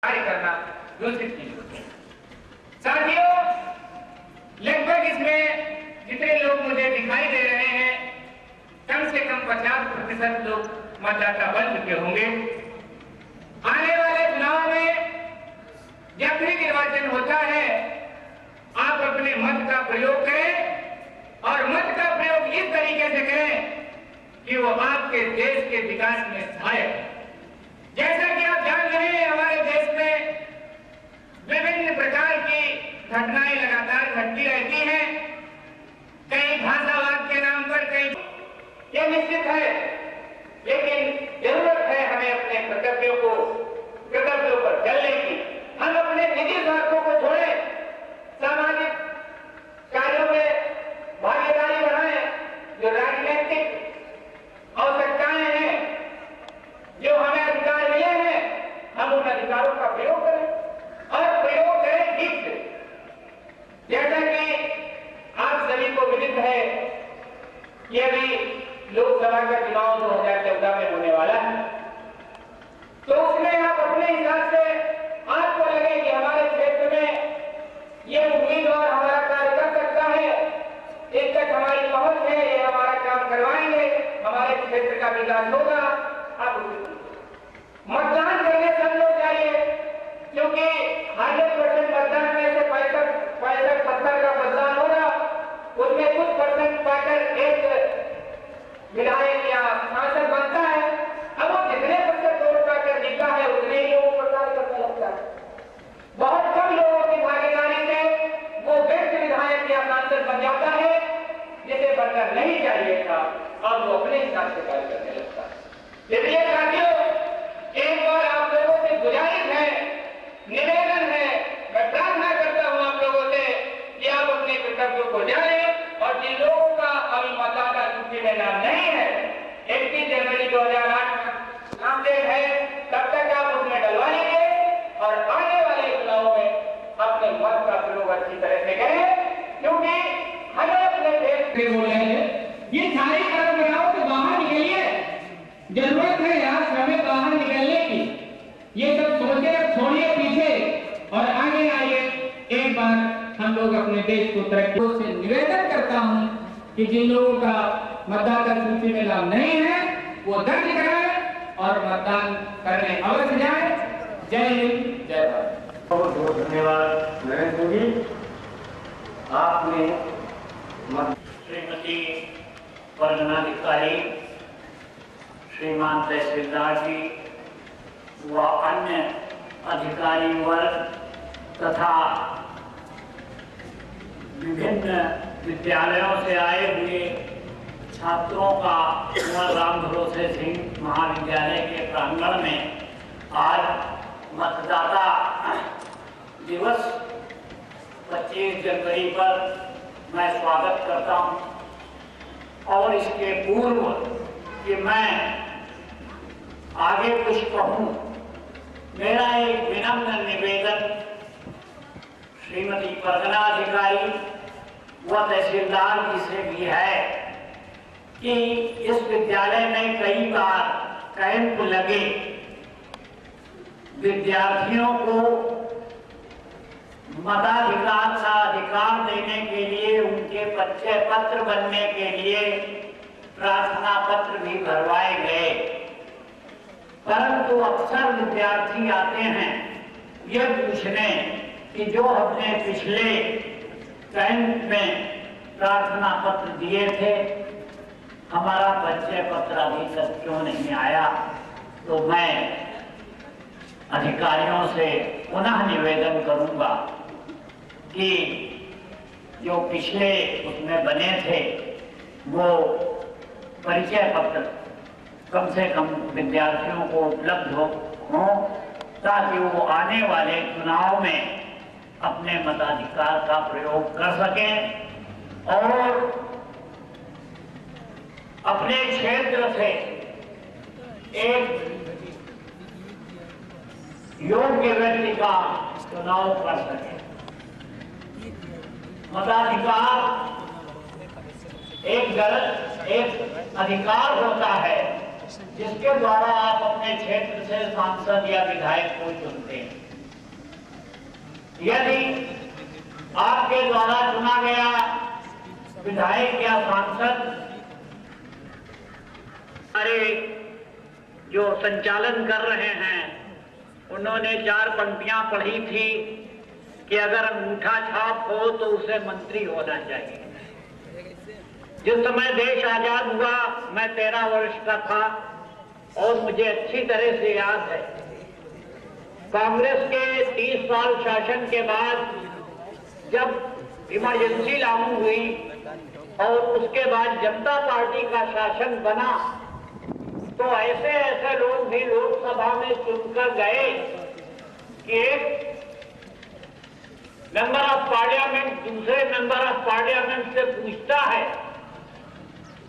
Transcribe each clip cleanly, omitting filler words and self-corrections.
कार्य करना दूसरी चीज होती है। साथियों, लगभग इसमें जितने लोग मुझे दिखाई दे रहे हैं, कम से कम 50% लोग मतदाता बन चुके होंगे। आने वाले चुनाव में जब भी निर्वाचन होता है, आप अपने मत का प्रयोग करें और मत का प्रयोग इस तरीके से करें कि वो आपके देश के विकास में सहायक है। जैसा कि आप जान रहे हैं, हमारे देश में विभिन्न प्रकार की घटनाएं लगातार घटती रहती हैं, कई भाषावाद के नाम पर, कई ये निश्चित है, लेकिन जरूरत है हमें अपने कर्तव्यों पर चलने की। हम अपने निजी स्वार्थों को छोड़ें, सामाजिक कार्यों में भागीदारी बढ़ाएं, जो राजनीतिक आवश्यकताएं हैं, जो हमें अधिकार मिले हैं, हम उन अधिकारों का प्रयोग करें और प्रयोग करें ठीक से। जैसा कि आप सभी को विदित है कि अभी लोकसभा का चुनाव 2014 में होने वाला है, तो उसमें आप अपने हिसाब से आपको लगे कि हमारे क्षेत्र में ये उम्मीदवार हमारा कार्य कर सकता है, इस तक हमारी पहुंच है, ये हमारा काम करवाएंगे, हमारे क्षेत्र का विकास होगा। आप मतदान करने सब लोग जाइए, क्योंकि 100% मतदान में से 65-70 का मतदान होगा, उसमें कुछ परसेंट पाकर एक विधायक या सांसद बनता है। अब वो जितने परसेंट वोट पाकर जीता है, उतने ही लोगों पर कार्य करने लगता है। बहुत कम लोगों की भागीदारी से वो व्यक्ति विधायक या सांसद बन जाता है, जिसे बनना नहीं चाहिए था, और वो अपने हिसाब से कार्य करने लगता है। इसलिए साथियों, एक बार आप लोगों से गुजारिश है, निवेदन है, मैं प्रार्थना करता हूं आप लोगों से कि आप अपने कर्तव्यों को जानें, और जिन लोगों का अभी मतदाता सूची में नाम नहीं है, 31 जनवरी 2008 नाम डेट है, तब तक आप उसमें डलवा लीजिए और आने वाले चुनाव में अपने मत का प्रयोग अच्छी तरह से करें, क्योंकि हमें अपने देश से बोल रहे हैं, ये सारी परंपराओं से बाहर निकलिए। जरूरत है यहाँ हमें बाहर निकलने की। ये सब सोचे छोड़िए पीछे और आगे आइए। एक बार हम लोग अपने देश को तरक्की से निवेदन करता हूँ कि जिन लोगों का मतदाता सूची में नाम नहीं है, वो दर्ज कराएं और मतदान करने अवश्य जाएं। जय हिंद, जय भारत। बहुत बहुत धन्यवाद नरेंद्र जी, आपने श्रीमती वंदनाधिकारी, श्रीमान तहसीलदार जी व अन्य अधिकारी वर्ग तथा विभिन्न विद्यालयों से आए हुए छात्रों का राम भरोसे सिंह महाविद्यालय के प्रांगण में आज मतदाता दिवस 25 जनवरी पर मैं स्वागत करता हूं। और इसके पूर्व कि मैं आगे कुछ कहूं, मेरा एक विनम्र निवेदन श्रीमती वंदनाधिकारी व तहसीलदार जी से भी है कि इस विद्यालय में कई बार कैंप लगे, विद्यार्थियों को मताधिकार का अधिकार देने के लिए, उनके परिचय पत्र बनने के लिए प्रार्थना पत्र भी भरवाए गए, परंतु अक्सर विद्यार्थी आते हैं यह पूछने कि जो हमने पिछले कैंप में प्रार्थना पत्र दिए थे, हमारा परिचय पत्र अभी तक क्यों नहीं आया। तो मैं अधिकारियों से पुनः निवेदन करूंगा कि जो पिछले उसमें बने थे, वो परिचय पत्र कम से कम विद्यार्थियों को उपलब्ध हो, ताकि वो आने वाले चुनाव में अपने मताधिकार का प्रयोग कर सकें और अपने क्षेत्र से एक योग्य व्यक्ति का चुनाव कर सकें। मताधिकार एक अधिकार होता है जिसके द्वारा आप अपने क्षेत्र से सांसद या विधायक को चुनते हैं। यदि आपके द्वारा चुना गया विधायक या सांसद हमारे जो संचालन कर रहे हैं उन्होंने 4 पंक्तियां पढ़ी थी कि अगर अंगूठा छाप हो तो उसे मंत्री होना चाहिए। जिस समय देश आजाद हुआ मैं 13 वर्ष का था और मुझे अच्छी तरह से याद है कांग्रेस के 30 साल शासन के बाद जब इमरजेंसी लागू हुई और उसके बाद जनता पार्टी का शासन बना तो ऐसे ऐसे लोग भी लोकसभा में चुनकर गए कि एक मेंबर ऑफ पार्लियामेंट दूसरे मेंबर ऑफ पार्लियामेंट से पूछता है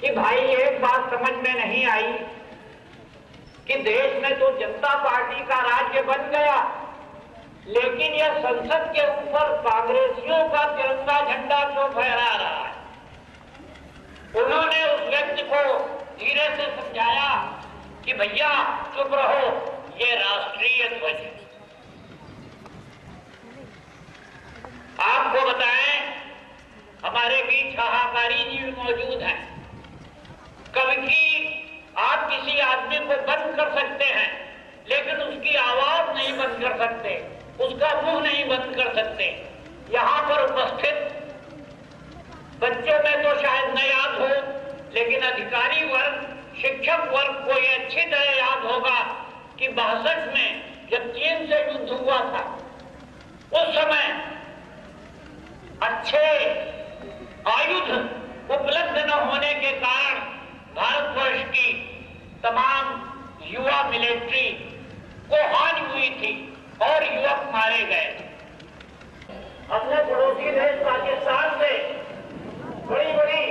कि भाई एक बात समझ में नहीं आई कि देश में तो जनता पार्टी का राज्य बन गया लेकिन यह संसद के ऊपर कांग्रेसियों का तिरंगा झंडा क्यों फहरा रहा है। उन्होंने उस व्यक्ति को धीरे से समझाया कि भैया चुप रहो, ये राष्ट्रीय ध्वज है। आपको बताएं हमारे बीच हाहाकारी जी भी मौजूद हैं। कभी आप किसी आदमी को बंद कर सकते हैं लेकिन उसकी आवाज नहीं बंद कर सकते, उसका मुंह नहीं बंद कर सकते। यहाँ पर उपस्थित बच्चों में तो शायद न याद हो लेकिन अधिकारी वर्ग शिक्षक वर्ग को यह अच्छी तरह याद होगा कि 62 में जब चीन से युद्ध हुआ था उस समय अच्छे आयुध उपलब्ध न होने के कारण भारतवर्ष की तमाम युवा मिलिट्री को हानि हुई थी और युवक मारे गए। अपने पड़ोसी देश पाकिस्तान से बड़ी बड़ी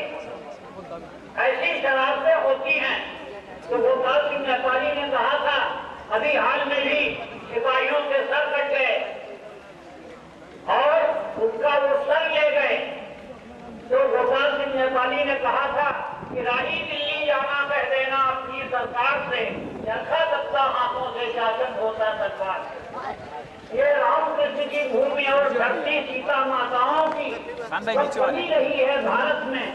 ऐसी शरारतें होती हैं तो गोपाल सिंह नेपाली ने कहा था अभी हाल में भी सिपाहियों के सर कट गए और उसका वो सर ले गए तो गोपाल सिंह नेपाली ने कहा था कि राही दिल्ली जाना कह देना अपनी सरकार से, रखा सकता हाथों से शासन होता सरकार से। ये रामकृष्ण की भूमि और धरती सीता माताओं की बनी रही है भारत में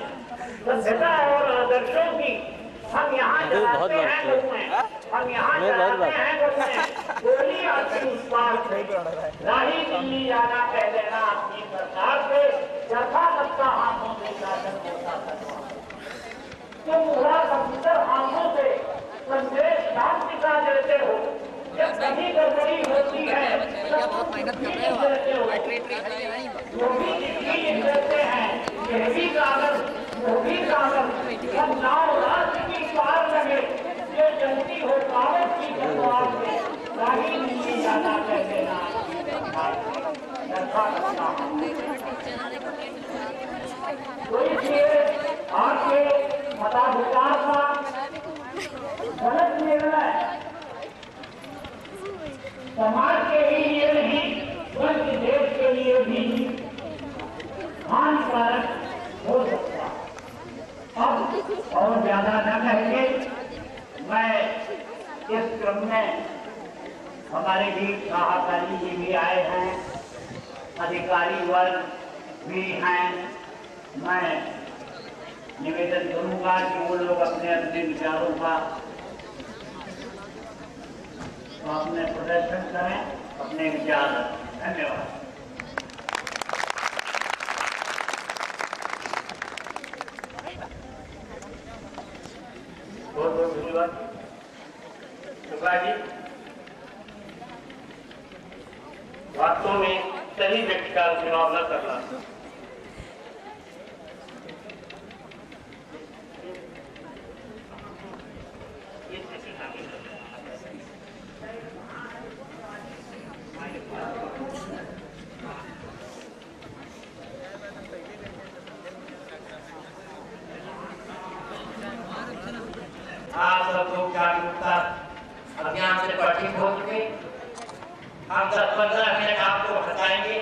सभ्यता और आदर्शों की। हम यहाँ जलाते हैं हम यहाँ जलाते हैं गोली आती उस पार से, राही दिल्ली जाना कह देना अपनी सरकार से, रखा सकता हाथों से शासन होता सरकार। तुम पूरा कंप्यूटर हाथों से संदेश शांति का देते हो, जब कहीं गड़बड़ी होती है तब देते हो, वो भी लिख देते हैं, यह भी कागज वो भी कागज, जब नाव राष्ट्र की पार लगे ये जलती हो कागज की तलवार से, राही दिल्ली जाना कह देना तो इसलिए आपके मताधिकार का गलत निर्णय समाज के ही लिए नहीं बल्कि देश के लिए भी हानिकारक हो सकता। अब और ज्यादा न कहेंगे, मैं इस क्रम में हमारे बीच हाहाकारी जी भी आए हैं, अधिकारी वर्ग भी हैं। मैं निवेदन करूंगा कि वो लोग अपने अपने विचारों का अपने प्रदर्शन करें, अपने विचार। धन्यवाद। बहुत बहुत धन्यवाद शुक्ला जी। वास्तव में सही व्यक्ति का चुनाव न करना आप सब लोग जागरूकता अभियान से परिचित हो चुके। हम 10-15 मिनट आपको हटाएंगे,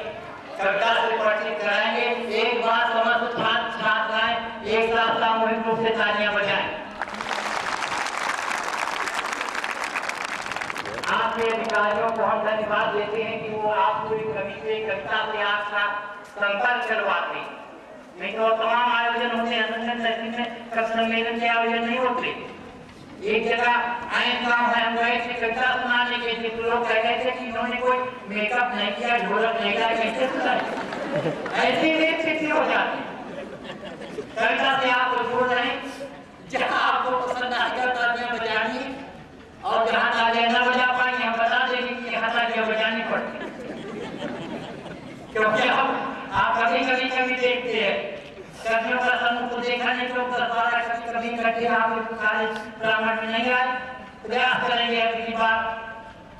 कविता से परिचित कराएंगे। एक बार समस्त छात्र छात्राएं एक साथ सामूहिक रूप से तालियां बजाएं। आपके अधिकारियों को हम धन्यवाद देते हैं कि वो आपको एक सभी से कविता से आपका संपर्क करवाते, नहीं तो तमाम आयोजन होते हैं संगठन शक्ति में, कब सम्मेलन के आयोजन नहीं होते। एक जगह आए गांव है, हम गए थे कविता सुनाने के लिए, तो लोग कह रहे थे कि इन्होंने कोई मेकअप नहीं किया, ढोलक नहीं किया, कैसे सुनाए, ऐसे ही स्थिति हो जाती। कविता से आपको जोड़ रहे हैं, जहाँ आपको पसंद आएगा तालियां बजानी, और जहाँ तालियां न बजा पाएंगे हम बता देंगे कि यहाँ तालियां बजानी पड़ती, क्योंकि आप कभी देखते हैं कवियों का समूह को देखा नहीं, तो कभी कभी आप सारे ब्राह्मण में नहीं आए, प्रयास करेंगे अगली बार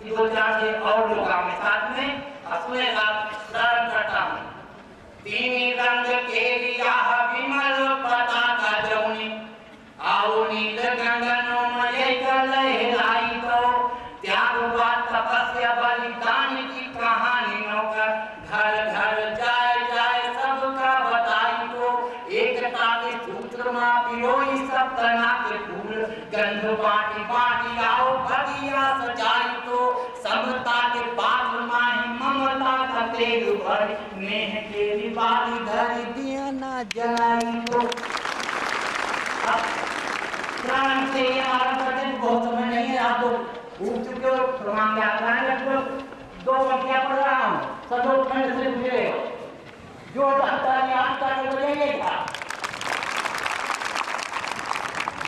कि 2-4 से और लोग आए साथ में। असुए आप प्रारंभ करता हूँ। तीन रंग के लिया विमल पताका जौनी, आओ नील गगनों में लहराई, तो त्याग बात तपस्या बलिदान की कहानी नौकर घर घर जाए जाए सबका बताई, तो एकता के सूत्र माँ पिरोई सब तना के फूल, गंध बाटी बाटी आओ भगिया सजाई, तो समता के पात्र माही ममता का तेल भर, नेह के रिवाली धरी दिया ना जलाई, तो प्राण से ये आरंभ करते हैं। बहुत समय नहीं है, आप लोग उठ चुके हो, प्रमाण याद कराएं, लगभग 2 पंक्तियां पढ़ रहा हूँ, सब लोग ठंड से गुजरे हो, जो ताली आज तक बजेंगे था।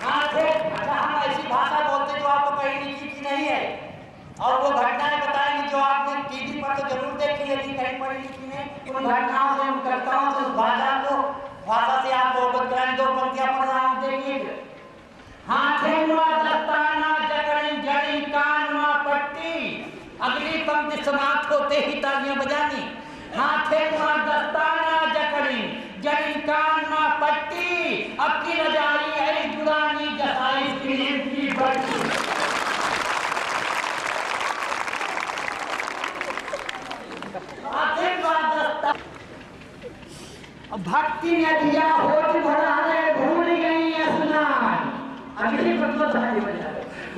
हाँ थे, हम ऐसी भाषा बोलते जो आपको कहीं लिखी की नहीं है, और वो घटनाएं बताएंगे जो आपने टीवी पर तो जरूर देखी है, कहीं पढ़ी लिखी नहीं, उन घटनाओं से, उन कविताओं से, उस भाषा से आपको अवगत कराएं। 2 पंक्तियां पढ़ रहा हूँ, देखिए। हाथे नुआ दस्ताना जकड़ी जड़ी कान नुआ पट्टी, अगली पंक्ति समाप्त होते ही तालियां बजानी। हाथे नुआ दस्ताना जकड़ी जड़ी कान नुआ पट्टी, अब की रजाई है जुड़ानी जसाई की बट्टी। हाथे नुआ दस्ता भक्ति नदिया होठ भरा रे भूल गई स्नान, अगली पंक्ति बजा।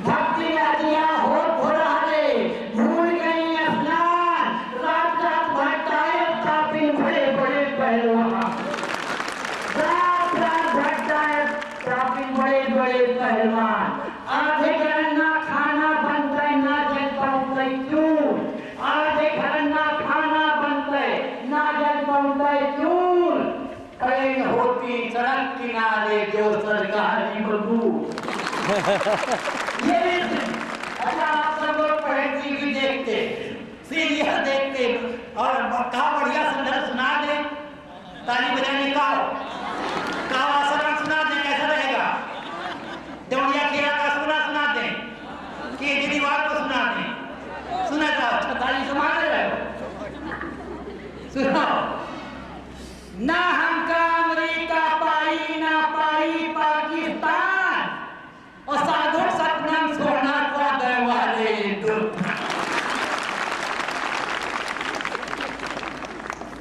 भक्ति नदिया होठ भरा रे भूल गई स्नान, रात रात भटकाए तापी बड़े बड़े पहलवान, रात रात भटकाए तापी बड़े बड़े पहलवान, आधे घर ना खाना बनता ना जल पाऊंगा क्यों, आधे घर ना खाना बनता ना जल पाऊंगा क्यों, ट्रेन होती सड़क किनारे जो सरकारी बबू। ये अच्छा, आप सब लोग पढ़े, टीवी देखते, सीरियल देखते, और कहा बढ़िया संदर्भ सुना दे, ताली बजाने का आसरण सुना दे, कैसा रहेगा? दौड़िया खेला का सुना दे, केजरीवाल को सुना दे, सुना जाओ, अच्छा ताली संभाल रहे हो, सुनाओ। ना हमका अमेरिका पाई ना पाई पाकिस्तान, और साधु सपना सोना को दरवाजे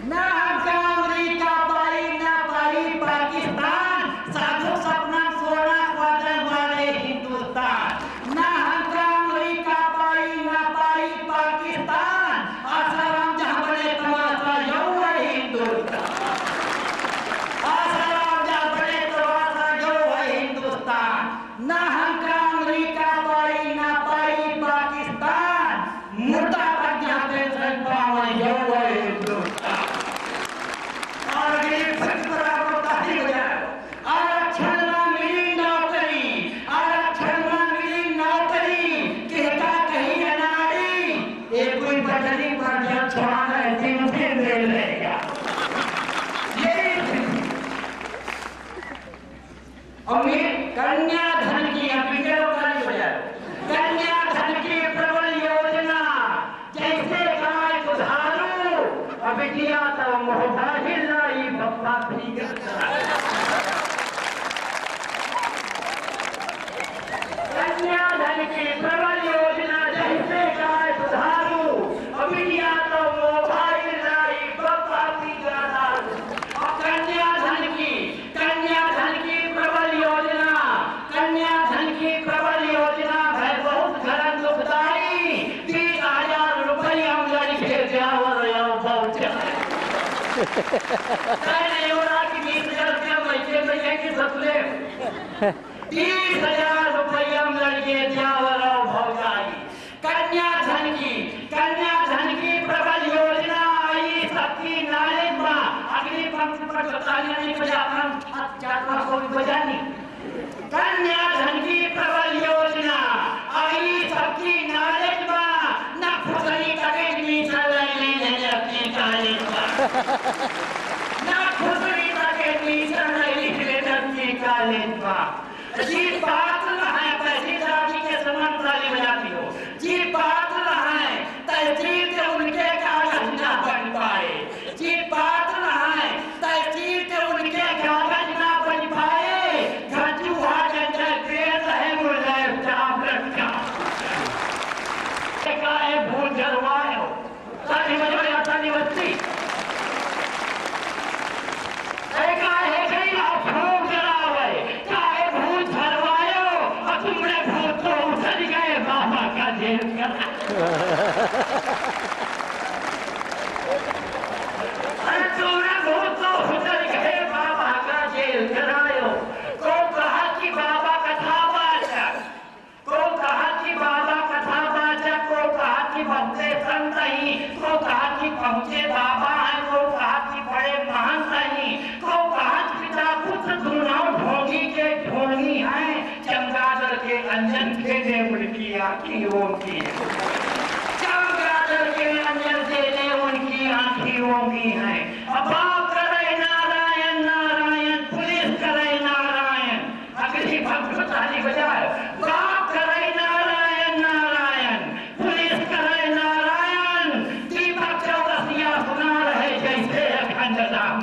ना हमका अमेरिका पाई ना पाई पाकिस्तान, साधु सपना सोना को दरवाजे हिंदुस्तान, ना हमका अमेरिका पाई ना पाई पाकिस्तान, आसाराम जहां बड़े तमाशा यो है हिंदुस्तान, ना हमका अमेरिका पाई ना पाई पाकिस्तान, मुर्दा पर जहाँ पेंशन पावा यो है हिंदुस्तान। और अगली पंक्ति पर आपको ताली बजाओ। आरक्षण में मिली नौकरी, आरक्षण में मिली नौकरी, कहता कहीं अनाड़ी, एक कोई पटरी पर जब छुड़ाना है दिन फिर दे लेगा। अमीर कन्याधन की कन्याधन की प्रबल योजना, जैसे गाय दुधारू, अबिटिया तो मोहता हिलाई बप्पा भी कन्याधन की प्रबल योजना, जैसे गाय दुधारू, अबिटिया तो मोहता हिलाई बप्पा भी और कन्याधन की प्रबल योजना, कन्याधन की प्रबल योजना है बहुत घरन दुखदाई, 30,000 रुपये हम लड़के जावर नहीं हो रहा कि 20,000 रुपया पैसे पैसे की ससुरे 30,000 रुपया में लड़के जावर और भौजाई कन्याधन की प्रबल योजना आई सबकी नालिश में अगली पंक्ति पर तालियां नहीं बजाना चाहता कोई बजानी कन्याधन की प्रबल योजना आई सबकी नालिश में न खुदरी करे एडमिशन लेने अपनी कॉलेज में न खुदरी करे एडमिशन लेने अपनी कॉलेज में जी बात न है पैसी दादी के समान ताली बजाती हो जी बात न है तहसील के उनके कागज ना बन पाए जी बात न है तहसील के उनके कागज ना बन पाए घचुआ जंगल पेड़ रहे मुर्गे चाप रखा काहे भूल जरवाए हो ताली बजवाया ताली बजती काहे कहीं आप भूल जरावे काहे भूल झरवायो और तुमने भूल तो उठल गए बाबा का जेल करा अरे तुमने भूल तो उठल गए बाबा का जेल करायो को कहा कि बाबा कथा वाचक को कहा कि बाबा कथा वाचक को कहा कि भक्ते संत ही को कहा कि पहुंचे बाबा हैं को कहा कि बड़े महान नहीं को कहा कि पिता पुत्र दोनों भोगी के ढोंगी हैं चमगादड़ के अंजन के ने उनकी आंखी होंगी चमगादड़ के अंजन से ने उनकी आंखी होंगी हैं अब करे नारायण नारायण पुलिस करे नारायण अगली भक्त ताली बजाए बाप करे नारायण नारायण पुलिस करे नारायण दीपक चौरसिया सुना रहे जैसे अखंड राम